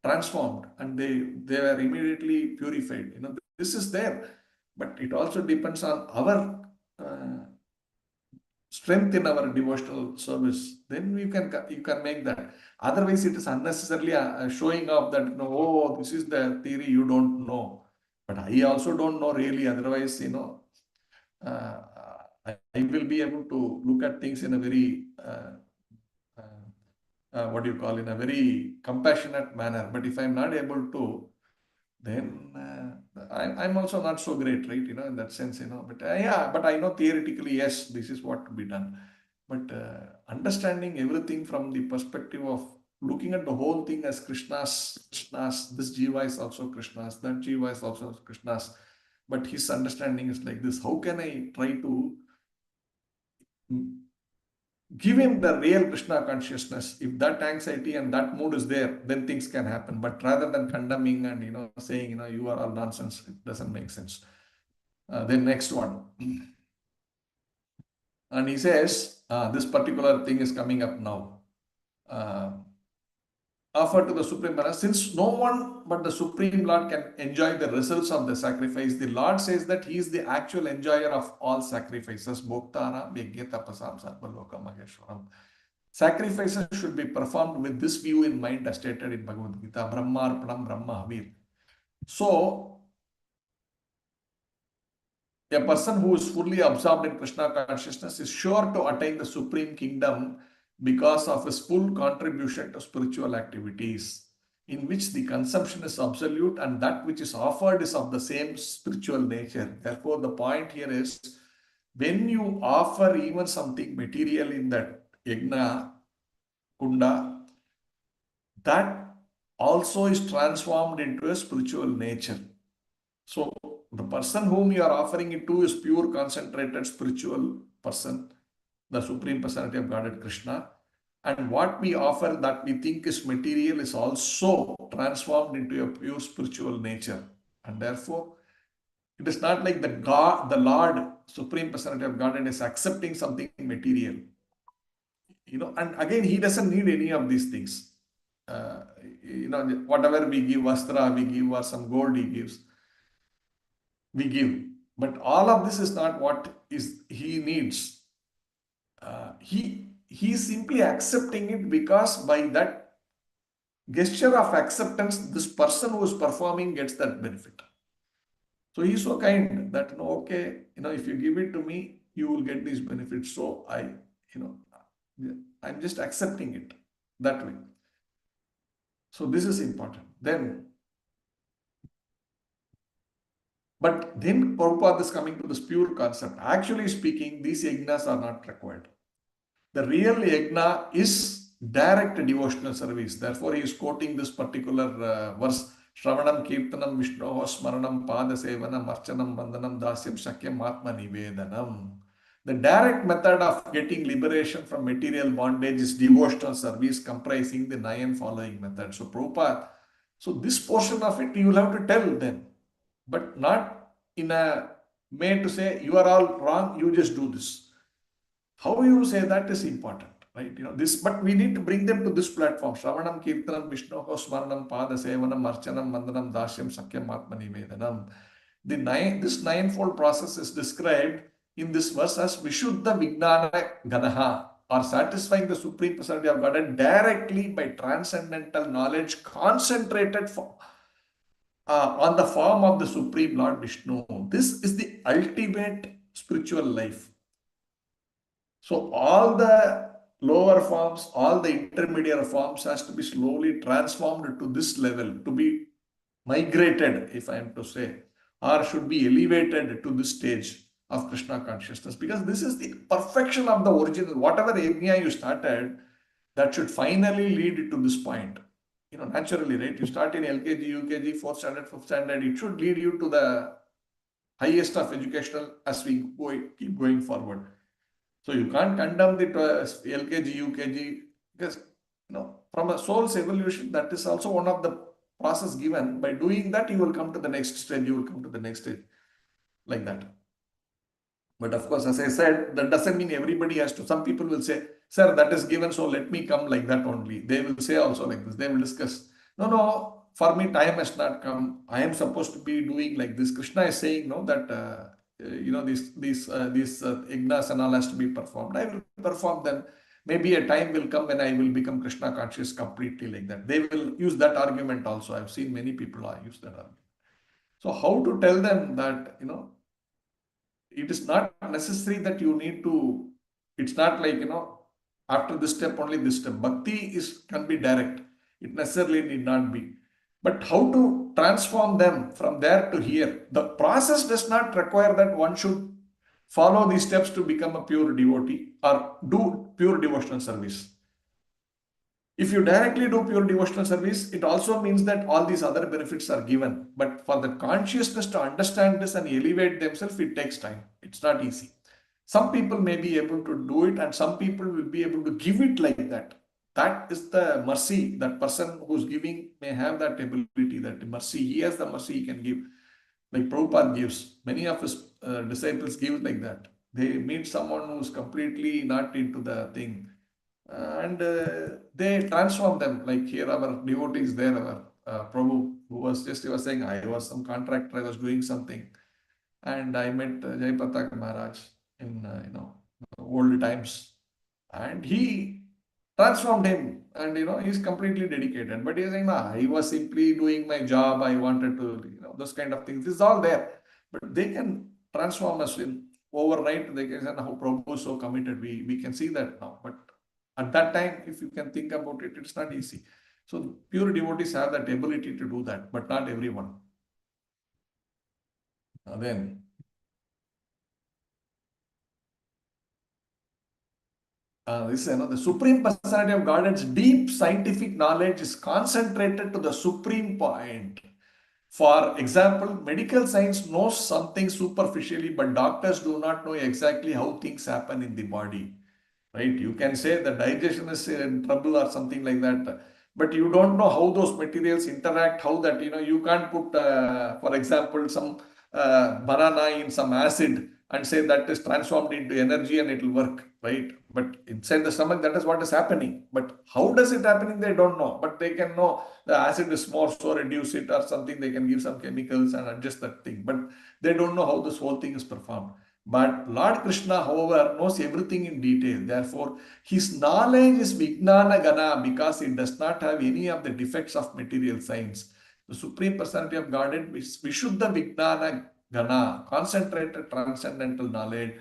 transformed, and they were immediately purified. This is there, but it also depends on our uh, strength in our devotional service. Then you can make that. Otherwise, it is unnecessarily showing off that, oh, this is the theory, you don't know. But I also don't know really. Otherwise, uh, I will be able to look at things in a very what do you call, in a very compassionate manner. But if I'm not able to, then I'm also not so great, right? In that sense, But yeah, but I know theoretically, yes, this is what to be done. But understanding everything from the perspective of looking at the whole thing as Krishna's, this Jiva is also Krishna's, that Jiva is also Krishna's. But his understanding is like this. How can I try to give him the real Krishna consciousness? If that anxiety and that mood is there, then things can happen. But rather than condemning and saying you are all nonsense, it doesn't make sense. Then next one, and he says this particular thing is coming up now. Offered to the Supreme Master, since no one but the Supreme Lord can enjoy the results of the sacrifice, the Lord says that He is the actual enjoyer of all sacrifices. Bhoktaram yajna tapasam sarvaloka maheshwaram. Sacrifices should be performed with this view in mind, as stated in Bhagavad Gita, Brahmarpanam Brahma Havir. So, a person who is fully absorbed in Krishna consciousness is sure to attain the supreme kingdom because of his full contribution to spiritual activities, in which the consumption is absolute and that which is offered is of the same spiritual nature. Therefore, the point here is, when you offer even something material in that yajna kunda, that also is transformed into a spiritual nature. So the person whom you are offering it to is pure, concentrated, spiritual person, the Supreme Personality of Godhead Krishna. And what we offer that we think is material is also transformed into a pure spiritual nature. And therefore, it is not like the Lord, Supreme Personality of Godhead, is accepting something material. And again, He doesn't need any of these things. Whatever we give, Vastra, we give, or some gold He gives, we give. But all of this is not what is He needs. He's simply accepting it, because by that gesture of acceptance, this person who is performing gets that benefit. So He's so kind that, okay, if you give it to me, you will get these benefits. So I'm just accepting it that way. So this is important. Then, But then Prabhupada is coming to this pure concept. Actually speaking, these yajnas are not required. The real yajna is direct devotional service. Therefore, he is quoting this particular verse. Shravanam Kirtanam Vishnoho Smaranam Pada Sevanam Archanam Vandanam Dasyam Shakyam Atma Nivedanam. The direct method of getting liberation from material bondage is devotional service comprising the 9 following methods. So Prabhupada, so this portion of it you will have to tell them, but not in a way to say you are all wrong, you just do this. How you say that is important, right? This, but we need to bring them to this platform. Shravanam, Kirtanam, Vishnoho, Smaranam, Pada Sevanam, Archanam, Mandanam, Dashyam, Sakyam, Atma Nivedanam. This ninefold process is described in this verse as Vishuddha Vijnana Ganaha, or satisfying the Supreme Personality of God directly by transcendental knowledge concentrated on the form of the Supreme Lord Vishnu. This is the ultimate spiritual life. So all the lower forms, all the intermediate forms has to be slowly transformed to this level, to be migrated, if I am to say, or should be elevated to this stage of Krishna consciousness, because this is the perfection of the original. Whatever yajna you started, that should finally lead to this point. Naturally, right? You start in LKG, UKG, 4th standard, 5th standard, it should lead you to the highest of educational as we keep going forward. So you can't condemn the LKG, UKG, because from a soul's evolution, that is also one of the process given. By doing that, you will come to the next stage, you will come to the next stage, like that. But of course, as I said, that doesn't mean everybody has to. Some people will say, sir, that is given, so let me come like that only. They will say also like this. They will discuss. No, for me, time has not come. I am supposed to be doing like this. Krishna is saying, no, that, these ignas and all has to be performed. I will perform them. Maybe a time will come when I will become Krishna conscious completely like that. They will use that argument also. I've seen many people use that argument. So how to tell them that, it is not necessary that you need to, it's not like, after this step, only this step. Bhakti can be direct. It necessarily need not be. But how to transform them from there to here? The process does not require that one should follow these steps to become a pure devotee or do pure devotional service. If you directly do pure devotional service, it also means that all these other benefits are given. But for the consciousness to understand this and elevate themselves, it takes time. It's not easy. Some people may be able to do it and some people will be able to give it like that. That is the mercy. That person who's giving may have that ability, that mercy. He has the mercy he can give. Like Prabhupada gives. Many of his disciples give like that. They meet someone who's completely not into the thing. And they transform them. Like here, our devotees there, our Prabhu, he was saying, I was some contractor, I was doing something. And I met Jai Patak Maharaj in, old times. And he transformed him. And, he's completely dedicated. But he's saying, nah, he was simply doing my job. I wanted to, those kind of things. This is all there. But they can transform us in overnight. They can say, now Prabhu is so committed. We can see that now. But at that time, if you can think about it, it's not easy. So pure devotees have that ability to do that, but not everyone. Then, this is the Supreme Personality of Godhead's deep scientific knowledge is concentrated to the supreme point. For example, medical science knows something superficially, but doctors do not know exactly how things happen in the body. Right? You can say the digestion is in trouble or something like that, but you don't know how those materials interact, how that, you can't put, for example, some banana in some acid and say that is transformed into energy and it will work, right? But inside the stomach, that is what is happening. But how does it happening? They don't know, but they can know the acid is more, so reduce it or something. They can give some chemicals and adjust that thing, but they don't know how this whole thing is performed. But Lord Krishna, however, knows everything in detail. Therefore, his knowledge is Vijnana Gana because it does not have any of the defects of material science. The Supreme Personality of Godhead is Vishuddha Vijnana Gana, concentrated transcendental knowledge.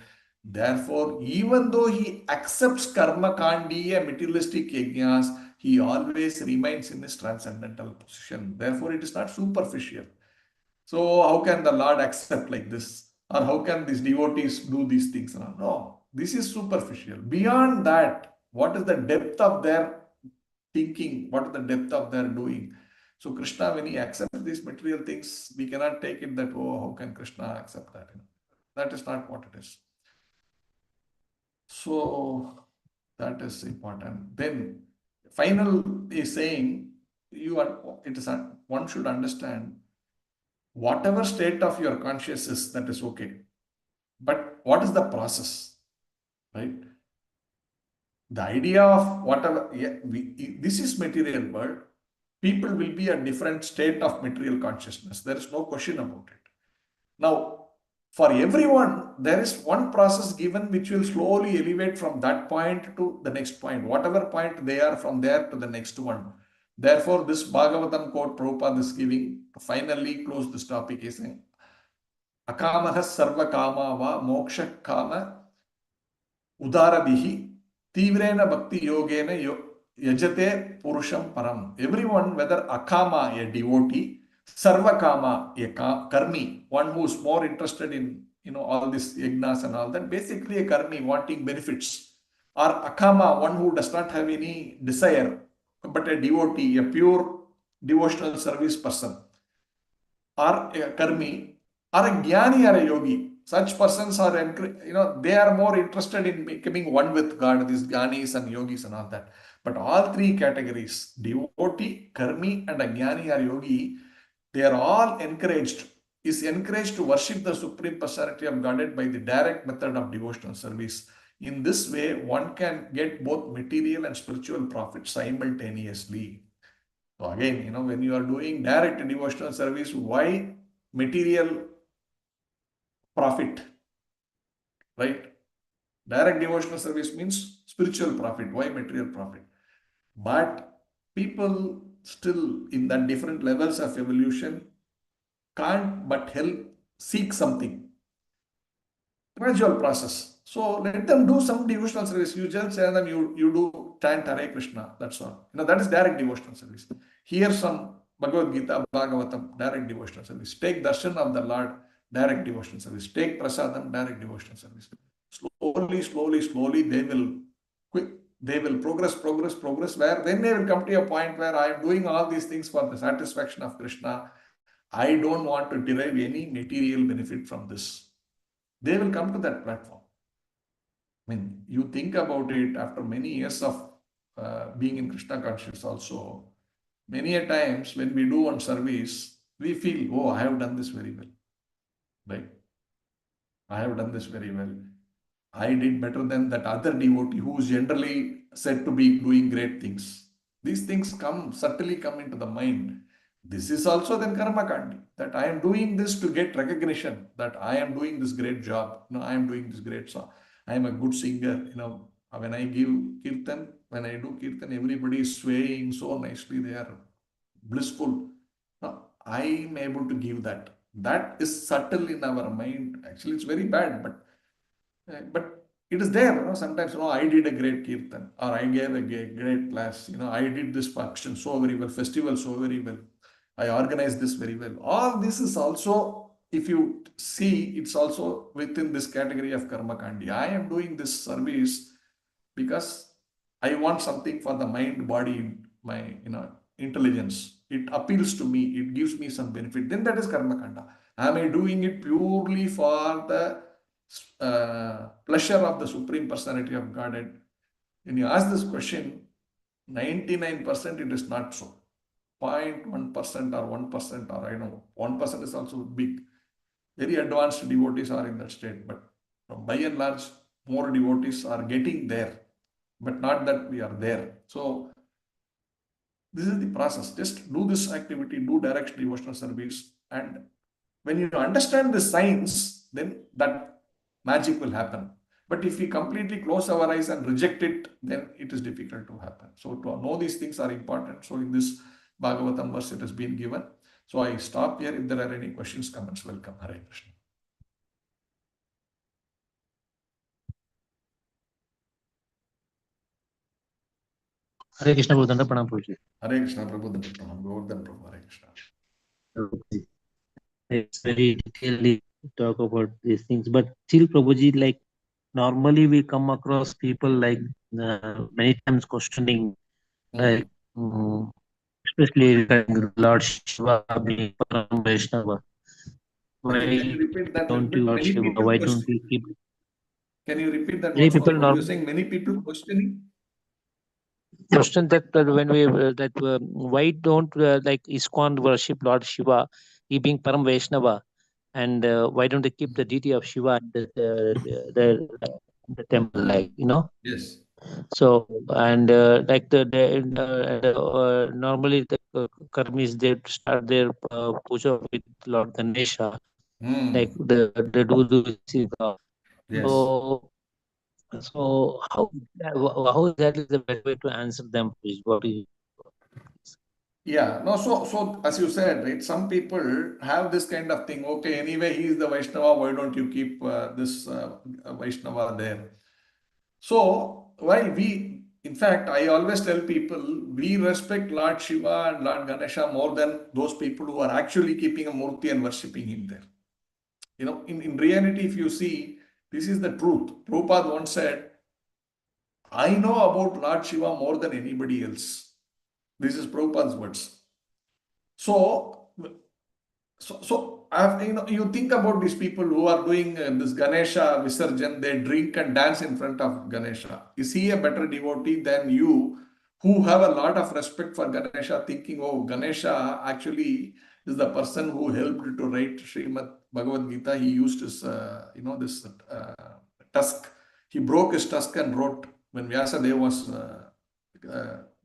Therefore, even though he accepts karma kandiya materialistic yajnas, he always remains in his transcendental position. Therefore, it is not superficial. So how can the Lord accept like this? Or how can these devotees do these things? No, this is superficial. Beyond that, what is the depth of their thinking? What is the depth of their doing? So Krishna, when he accepts these material things, we cannot take it that, oh, how can Krishna accept that? That is not what it is. So that is important. Then final is saying you are it is one should understand whatever state of your conscious is, that is okay. But what is the process? Right? The idea of whatever, yeah, this is material world. People will be a different state of material consciousness. There is no question about it. Now, for everyone, there is one process given which will slowly elevate from that point to the next point, whatever point they are, from there to the next one. Therefore, this Bhagavatam quote Prabhupada is giving to finally close this topic is saying, Akamaha sarva kama va moksha kama udarabihi tivrena bhakti yogena yajate purusham param. Everyone, whether akama, a devotee, sarva kama, a karmi, one who is more interested in all these yagnas and all that, basically a karmi wanting benefits, or akama, one who does not have any desire, but a devotee, a pure devotional service person, or a karmi, or a jnani or a yogi. Such persons are, they are more interested in becoming one with God, these jnanis and yogis and all that. But all three categories, devotee, karmi, and a jnani or yogi, they are all encouraged to worship the Supreme Personality of Godhead by the direct method of devotional service. In this way, one can get both material and spiritual profit simultaneously. So again, when you are doing direct devotional service, why material profit, right? Direct devotional service means spiritual profit. Why material profit? But people still in that different levels of evolution can't but help seek something. Gradual process. So let them do some devotional service. You just tell them you do chant Hare Krishna. That's all. That is direct devotional service. Hear some Bhagavad Gita, Bhagavatam, direct devotional service. Take darshan of the Lord, direct devotional service. Take prasadam, direct devotional service. Slowly, they will progress, where then they will come to a point where I am doing all these things for the satisfaction of Krishna. I don't want to derive any material benefit from this. They will come to that platform. You think about it, after many years of being in Krishna consciousness also, many a times when we do one service, we feel, oh, I have done this very well. Right? I have done this very well. I did better than that other devotee who is generally said to be doing great things. These things subtly come into the mind. This is also then karma kandi, that I am doing this to get recognition, that I am doing this great job. I am doing this great song. I am a good singer. When I give kirtan, when I do kirtan, everybody is swaying so nicely. They are blissful. I am able to give that. That is subtle in our mind. Actually, it's very bad, but it is there. Sometimes, I did a great kirtan, or I gave a great class. I did this function so very well, festival so very well. I organized this very well. All this is also, if you see, it's also within this category of karma kandi. I am doing this service because I want something for the mind, body, my intelligence. It appeals to me. It gives me some benefit. Then that is karma kanda. Am I doing it purely for the pleasure of the Supreme Personality of Godhead? When you ask this question, 99% it is not so. 0.1% or 1%, or 1% is also big. Very advanced devotees are in that state, but by and large, more devotees are getting there, but not that we are there. So this is the process. Just do this activity, do direct devotional service, and when you understand the science, then that magic will happen. But if we completely close our eyes and reject it, then it is difficult to happen. So to know these things are important. So in this Bhagavatam verse, it has been given. So I stop here. If there are any questions, comments, welcome. Hare Krishna. Hare Krishna Prabhu, Pranam Prabhuji. Hare Krishna Prabhu, Pranam Govardhan Prabhu, Hare Krishna. it's very detailedly talk about these things. But still, Prabhuji, like normally we come across people like many times questioning, like Mm. especially regarding Lord Shiva being Param Vaishnava. Again, can Why you repeat that a don't little you bit? Lord Many Shiva? people Why don't question. you keep Can you repeat that many once people more? You're norm saying many people questioning? question that when we that why don't like ISKCON worship Lord Shiva, he being Param Vaishnava, and why don't they keep the deity of Shiva at the temple, like Yes. So and like normally the karmis they start their puja with Lord Ganesha, like Mm. they do this. Yes. So so how exactly is the best way to answer them, please? What is Yeah, no, so as you said, right, some people have this kind of thing. Okay, anyway, he is the Vaishnava. Why don't you keep this Vaishnava there? So while in fact, I always tell people we respect Lord Shiva and Lord Ganesha more than those people who are actually keeping a murti and worshipping him there. In reality, if you see, this is the truth. Prabhupada once said, I know about Lord Shiva more than anybody else. This is Prabhupada's words. So, so you think about these people who are doing this Ganesha Visarjan, they drink and dance in front of Ganesha. Is he a better devotee than you who have a lot of respect for Ganesha, thinking, oh, Ganesha actually is the person who helped to write Srimad Bhagavad Gita. He used his, this tusk. He broke his tusk and wrote when Vyasadeva was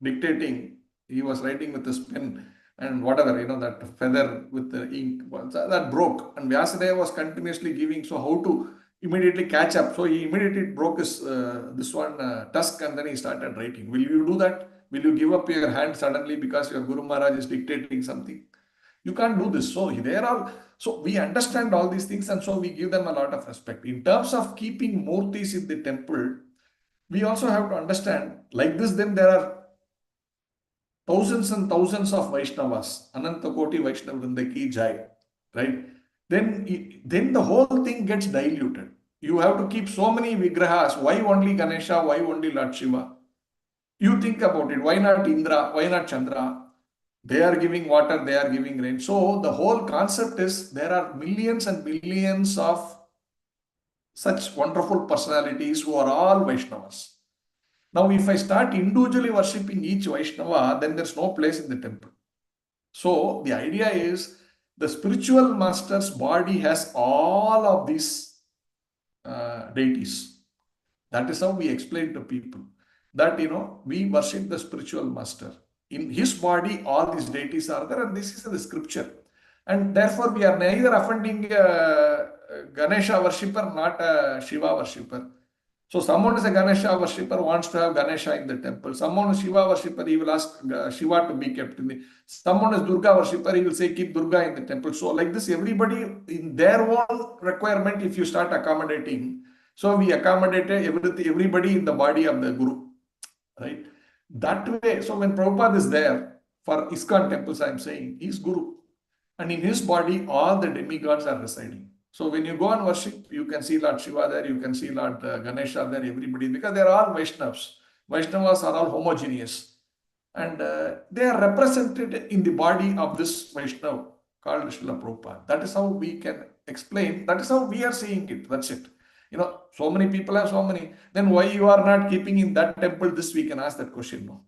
dictating, he was writing with his pen and whatever, that feather with the ink, that broke. And Vyasadeva was continuously giving, so how to immediately catch up. So he immediately broke his, this one tusk and then he started writing. Will you do that? Will you give up your hand suddenly because your Guru Maharaj is dictating something? You can't do this. So they are all, so we understand all these things and so we give them a lot of respect. In terms of keeping murtis in the temple, we also have to understand like this, then there are thousands and thousands of Vaishnavas, Ananta Koti Vaishnav Vrinda ki jai, right? Then the whole thing gets diluted. You have to keep so many vigrahas. Why only Ganesha? Why only Lord Shiva? You think about it. Why not Indra? Why not Chandra? They are giving water, they are giving rain. So the whole concept is there are millions and billions of such wonderful personalities who are all Vaishnavas. Now, if I start individually worshipping each Vaishnava, then there's no place in the temple. So the idea is the spiritual master's body has all of these deities. That is how we explain to people that we worship the spiritual master. In his body, all these deities are there, and this is the scripture. And therefore, we are neither offending Ganesha worshipper, not a Shiva worshipper. So someone is a Ganesha worshipper, wants to have Ganesha in the temple. Someone is Shiva worshipper, he will ask Shiva to be kept in the. Someone is Durga worshipper, he will say keep Durga in the temple. So like this, everybody in their own requirement, if you start accommodating, so we accommodated everybody in the body of the Guru, right? That way, so when Prabhupada is there for ISKCON temples, I'm saying he's Guru, and in his body, all the demigods are residing. So when you go and worship, you can see Lord Shiva there, you can see Lord Ganesha there, everybody, because they are all Vaishnavas. Vaishnavas are all homogeneous. And they are represented in the body of this Vaishnav called Srila Prabhupada. That is how we can explain, that is how we are seeing it, that's it. So many people have so many. Then why you are not keeping in that temple this, we can ask that question, no?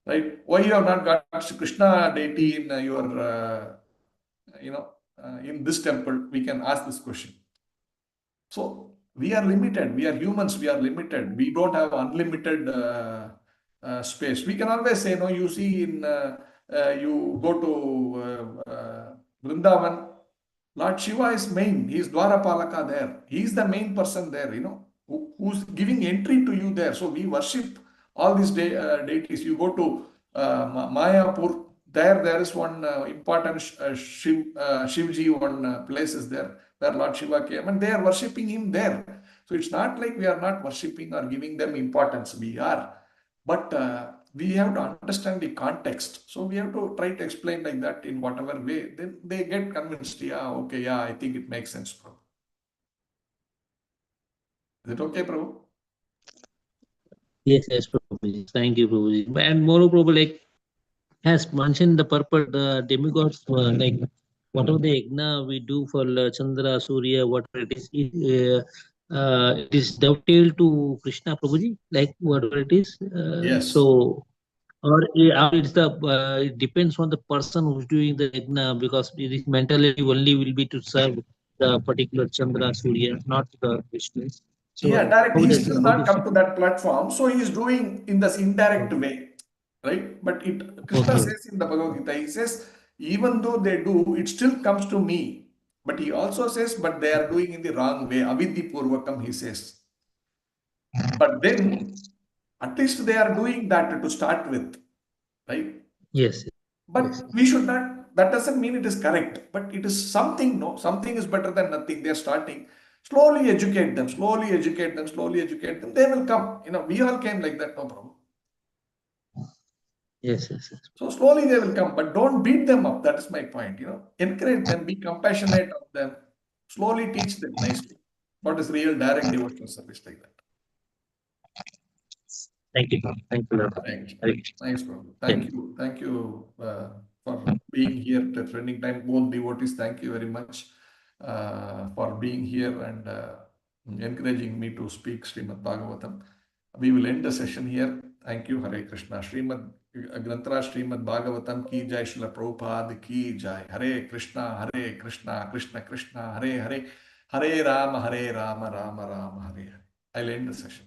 Right? Why you have not got Krishna deity in your in this temple, we can ask this question. So we are limited. We are humans. We are limited. We don't have unlimited space. We can always say, no, you see, you go to Vrindavan, Lord Shiva is main. He is Dwarapalaka there. He is the main person there, who's giving entry to you there. So we worship all these deities. You go to Mayapur, there is one important Shivji, one place is there where Lord Shiva came, and they are worshipping him there. So it's not like we are not worshipping or giving them importance. We are. But we have to understand the context. So we have to try to explain like that in whatever way. Then they get convinced. Yeah, okay, yeah, I think it makes sense, bro. Is it okay, bro? Yes, yes, Prabhuji. Thank you, Prabhuji. And moreover, Prabhu, like has mentioned the purpose, the demigods, like whatever the yagna we do for Chandra, Surya, whatever it is dovetailed to Krishna, Prabhuji, like whatever it is. Yes. So, or it's the it depends on the person who's doing the yagna, because it is mentality only will be to serve the particular Chandra, Surya, not the Vishnu. Yeah, So direct. how He's that still how not this come to that platform. So he's doing in this indirect way, right? But it Krishna okay. says in the Bhagavad Gita, he says, even though they do, it still comes to me. But he also says, but they are doing in the wrong way. Avidhi Purvakam, he says. But then at least they are doing that to start with, right? Yes, yes, But we should not, that doesn't mean it is correct, but it is something, no, something is better than nothing. They're starting. Slowly educate them, slowly educate them, slowly educate them. They will come. We all came like that, no problem. yes, yes, yes. So slowly they will come, but don't beat them up. That is my point. Encourage them, be compassionate of them, slowly teach them nicely. What is real direct devotional service like that? Thank you. Thank you. Thanks. Hare Thanks, bro. Krishna. Thank you. Thank you for being here at spending time. Both devotees, thank you very much for being here and encouraging me to speak Srimad Bhagavatam. We will end the session here. Thank you. Hare Krishna. Srimad Granthra Srimad Bhagavatam ki jai, Srila Prabhupada ki jai. Hare Krishna, Hare Krishna, Krishna Krishna, Hare Hare, Hare Rama, Rama Rama, Hare Hare. I'll end the session.